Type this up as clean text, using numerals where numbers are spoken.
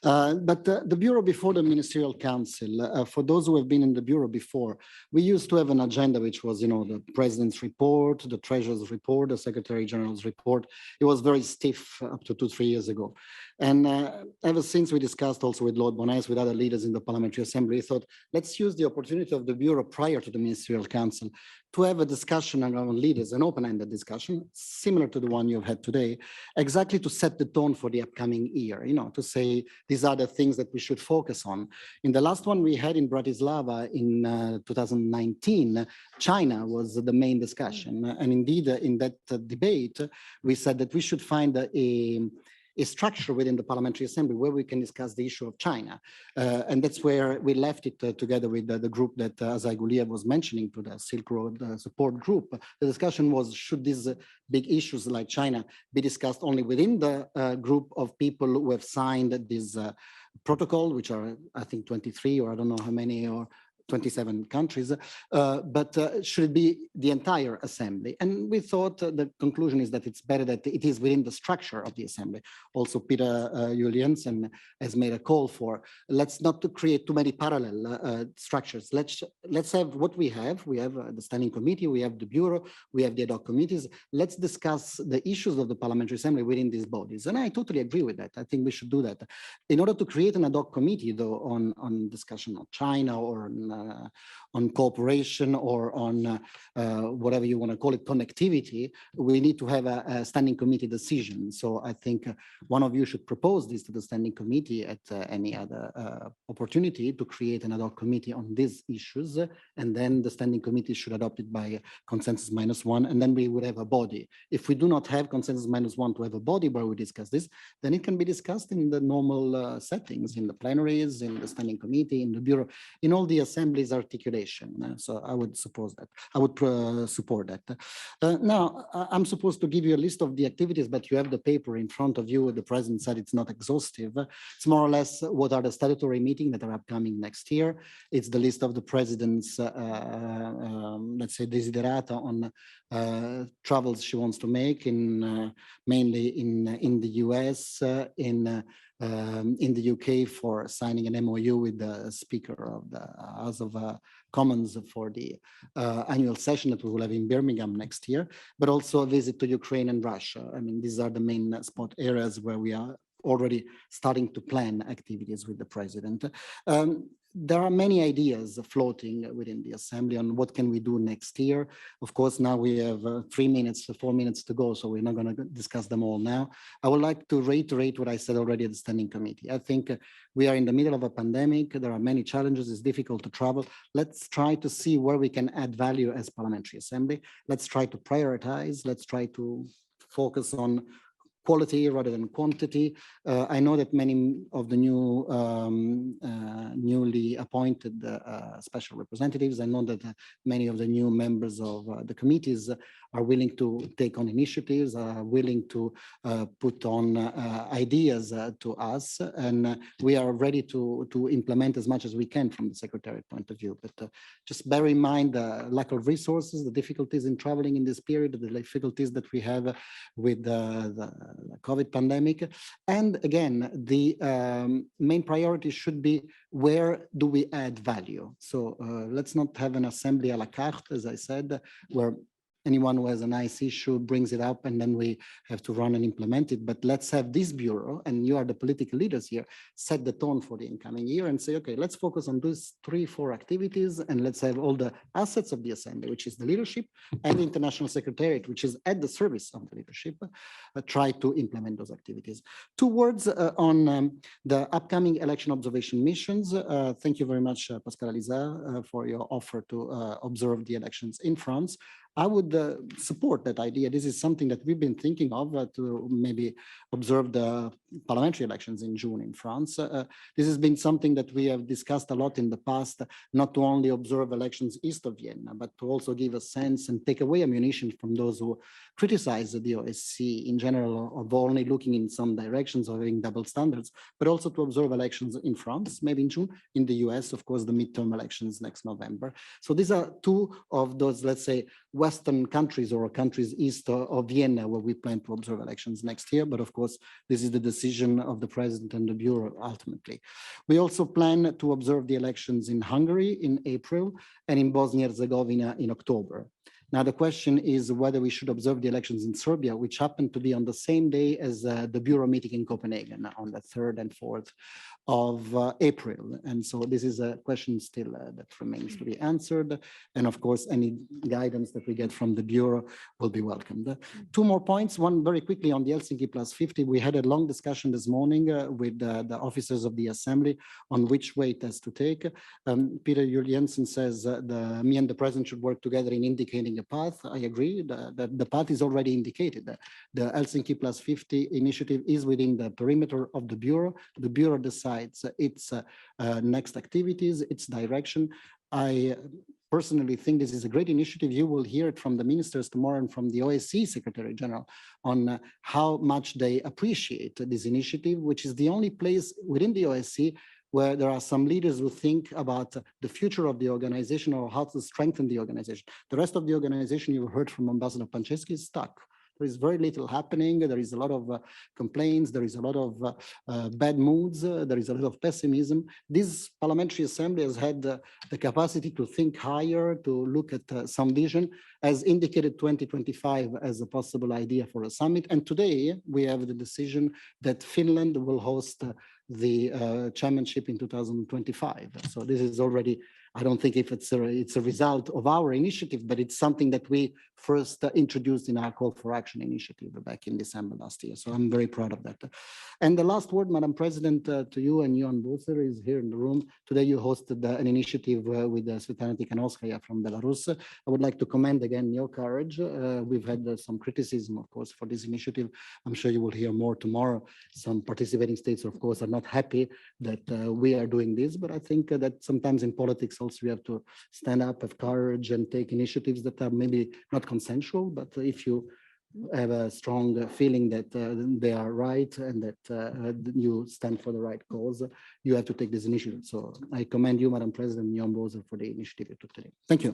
But the Bureau before the Ministerial Council, for those who have been in the Bureau before, we used to have an agenda which was, the President's report, the Treasurer's report, the Secretary General's report. It was very stiff up to 2-3 years ago. And ever since we discussed also with Lord Bonas, with other leaders in the Parliamentary Assembly, we thought, let's use the opportunity of the Bureau prior to the Ministerial Council to have a discussion around leaders, an open-ended discussion, similar to the one you've had today, exactly to set the tone for the upcoming year, to say these are the things that we should focus on. In the last one we had in Bratislava in 2019, China was the main discussion. And indeed, in that debate, we said that we should find a structure within the Parliamentary Assembly where we can discuss the issue of China. And that's where we left it together with the group that Azai Guliev was mentioning, to the Silk Road support group. The discussion was, should these big issues like China be discussed only within the group of people who have signed this protocol, which are, I think, 23 or I don't know how many, or 27 countries, but should it be the entire assembly? And we thought the conclusion is that it's better that it is within the structure of the assembly. Also, Peter Juliansen has made a call for, let's not to create too many parallel structures. Let's have what we have. We have the Standing Committee, we have the Bureau, we have the ad hoc committees. Let's discuss the issues of the Parliamentary Assembly within these bodies. And I totally agree with that. I think we should do that. In order to create an ad hoc committee, though, on discussion on China or on cooperation or on whatever you want to call it, connectivity, we need to have a standing committee decision. So I think one of you should propose this to the standing committee at any other opportunity to create an ad hoc committee on these issues. And then the standing committee should adopt it by consensus -1. And then we would have a body. If we do not have consensus -1 to have a body where we discuss this, then it can be discussed in the normal settings, in the plenaries, in the standing committee, in the Bureau, in all the assemblies articulation. So I would support that. Now, I'm supposed to give you a list of the activities, but you have the paper in front of you. The president said it's not exhaustive. It's more or less what are the statutory meetings that are upcoming next year. It's the list of the president's, let's say, desiderata on travels she wants to make, mainly in the US, in the UK for signing an MOU with the Speaker of the House of Commons for the annual session that we will have in Birmingham next year, but also a visit to Ukraine and Russia. I mean, these are the main spot areas where we are already starting to plan activities with the president. There are many ideas floating within the assembly on what can we do next year. Of course, now we have 4 minutes to go, so we're not going to discuss them all now. I would like to reiterate what I said already at the Standing Committee. I think we are in the middle of a pandemic. There are many challenges. It's difficult to travel. Let's try to see where we can add value as Parliamentary Assembly. Let's try to prioritize. Let's try to focus on quality rather than quantity. I know that many of the newly appointed special representatives, I know that many of the new members of the committees are willing to take on initiatives, are willing to put on ideas to us, and we are ready to implement as much as we can from the Secretariat point of view. But just bear in mind the lack of resources, the difficulties in traveling in this period, the difficulties that we have with the COVID pandemic. And again, the main priority should be, where do we add value? So let's not have an assembly a la carte, as I said, where anyone who has a nice issue brings it up and then we have to run and implement it. But let's have this bureau, and you are the political leaders here, set the tone for the incoming year and say, okay, let's focus on those 3-4 activities, and let's have all the assets of the assembly, which is the leadership, and the international secretariat, which is at the service of the leadership, try to implement those activities. 2 words on the upcoming election observation missions. Thank you very much, Pascal Aliza, for your offer to observe the elections in France. I would support that idea. This is something that we've been thinking of, to maybe observe the parliamentary elections in June in France. This has been something that we have discussed a lot in the past, not to only observe elections east of Vienna, but to also give a sense and take away ammunition from those who criticize the OSCE in general of only looking in some directions or having double standards, but also to observe elections in France, maybe in June, in the US, of course, the midterm elections next November. So these are 2 of those, let's say, Western countries or countries east of Vienna, where we plan to observe elections next year. But of course, this is the decision of the president and the Bureau ultimately. We also plan to observe the elections in Hungary in April and in Bosnia-Herzegovina in October. Now, the question is whether we should observe the elections in Serbia, which happen to be on the same day as the Bureau meeting in Copenhagen on the 3rd and 4th of April. And so this is a question still that remains to be answered. And of course, any guidance that we get from the Bureau will be welcomed. Two more points. One very quickly on the Helsinki Plus 50. We had a long discussion this morning with the officers of the Assembly on which way it has to take. Peter Juliensen says me and the President should work together in indicating a path. I agree that the path is already indicated. The Helsinki Plus 50 initiative is within the perimeter of the Bureau. The Bureau decides its next activities, its direction. I personally think this is a great initiative. You will hear it from the ministers tomorrow and from the OSCE Secretary General on how much they appreciate this initiative, which is the only place within the OSCE where there are some leaders who think about the future of the organization or how to strengthen the organization. The rest of the organization, you heard from Ambassador Panczewski, is stuck. There is very little happening. There is a lot of complaints. There is a lot of bad moods. There is a lot of pessimism. This parliamentary assembly has had the capacity to think higher, to look at some vision, as indicated 2025 as a possible idea for a summit. And today we have the decision that Finland will host the chairmanship in 2025. So this is already, I don't think if it's a result of our initiative, but it's something that we first introduced in our call for action initiative back in December last year. So I'm very proud of that. And the last word, Madam President, to you and Jan Boser is here in the room. Today you hosted an initiative with Svetlana Tikhanovskaya from Belarus. I would like to commend again your courage. We've had some criticism, of course, for this initiative. I'm sure you will hear more tomorrow. Some participating states, of course, are not happy that we are doing this, but I think that sometimes in politics also we have to stand up, have courage, and take initiatives that are maybe not consensual, but if you have a strong feeling that they are right and that you stand for the right cause, you have to take this initiative. So I commend you, Madam President, Jan Boser, for the initiative you took today. Thank you.